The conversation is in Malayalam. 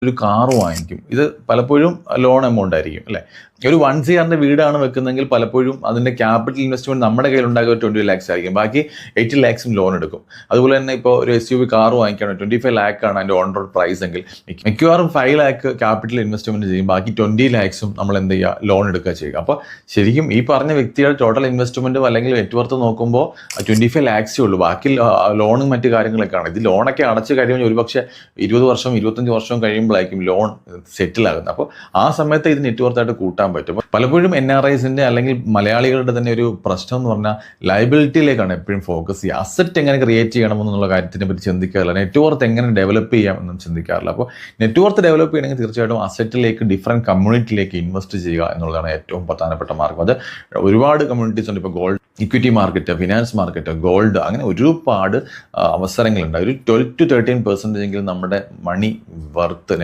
ഒരു കാർ വാങ്ങിക്കും. ഇത് പലപ്പോഴും ലോൺ എമൗണ്ട് ആയിരിക്കും അല്ലേ? ഒരു 1 CR വീടാണ് വെക്കുന്നതെങ്കിൽ പലപ്പോഴും അതിന്റെ ക്യാപിറ്റൽ ഇൻവെസ്റ്റ്മെന്റ് നമ്മുടെ കയ്യിൽ ഉണ്ടാകുക 20 lakhs ആയിരിക്കും. ബാക്കി 80 lakhs ലോൺ എടുക്കും. അതുപോലെ തന്നെ ഇപ്പോൾ ഒരു SUV കാർ വാങ്ങിക്കുകയാണ്, 25 lakh ആണ് അതിന്റെ ഓൺ റോഡ് പ്രൈസ് എങ്കിൽ മിക്കവാറും 5 lakh ക്യാപിറ്റൽ ഇൻവെസ്റ്റ്മെന്റ് ചെയ്യും. ബാക്കി 20 lakhs നമ്മൾ എന്ത് ചെയ്യുക, ലോൺ എടുക്കുക ചെയ്യുക. അപ്പോൾ ശരിക്കും ഈ പറഞ്ഞ വ്യക്തിയുടെ ടോട്ടൽ ഇൻവെസ്റ്റ്മെന്റും അല്ലെങ്കിൽ നെറ്റ്വർത്ത് നോക്കുമ്പോൾ 25 lakhs ഉള്ളൂ. ബാക്കി ലോണും മറ്റു കാര്യങ്ങളൊക്കെയാണ്. ഇത് ലോണൊക്കെ അടച്ചു കഴിയുമ്പോൾ ഒരുപക്ഷെ 20 വർഷം 25 വർഷം കഴിയുമ്പോഴായിരിക്കും ലോൺ സെറ്റിൽ ആകുന്നത്. അപ്പോൾ ആ സമയത്ത് ഇത് നെറ്റ്വർത്തായിട്ട് കൂട്ടാൻ പറ്റും. പലപ്പോഴും NRIസിന്റെ അല്ലെങ്കിൽ മലയാളികളുടെ തന്നെ ഒരു പ്രശ്നം എന്ന് പറഞ്ഞാൽ ലയബിലിറ്റിയിലേക്കാണ് എപ്പോഴും ഫോക്കസ് ചെയ്യുക. അസറ്റ് എങ്ങനെ ക്രിയേറ്റ് ചെയ്യണമെന്നുള്ള കാര്യത്തിനെ പറ്റി ചിന്തിക്കാറില്ല. നെറ്റ്വർത്ത് എങ്ങനെ ഡെവലപ്പ് ചെയ്യാം എന്നും ചിന്തിക്കാറില്ല. അപ്പോൾ നെറ്റ്വർത്ത് ഡെവലപ്പ് ചെയ്യണമെങ്കിൽ തീർച്ചയായിട്ടും അസറ്റിലേക്ക് ഡിഫറെൻറ്റ് കമ്മ്യൂണിറ്റിയിലേക്ക് ഇൻവെസ്റ്റ് ചെയ്യുക എന്നുള്ളതാണ് ഏറ്റവും പ്രധാനപ്പെട്ട മാർഗം. അത് ഒരുപാട് കമ്മ്യൂണിറ്റീസ് ഉണ്ട്. ഇപ്പോൾ gold equity market, finance market, gold, അങ്ങനെ ഒരുപാട് അവസരങ്ങളുണ്ട്. ഒരു 12 to 13% എങ്കിലും നമ്മുടെ മണി വർത്ത്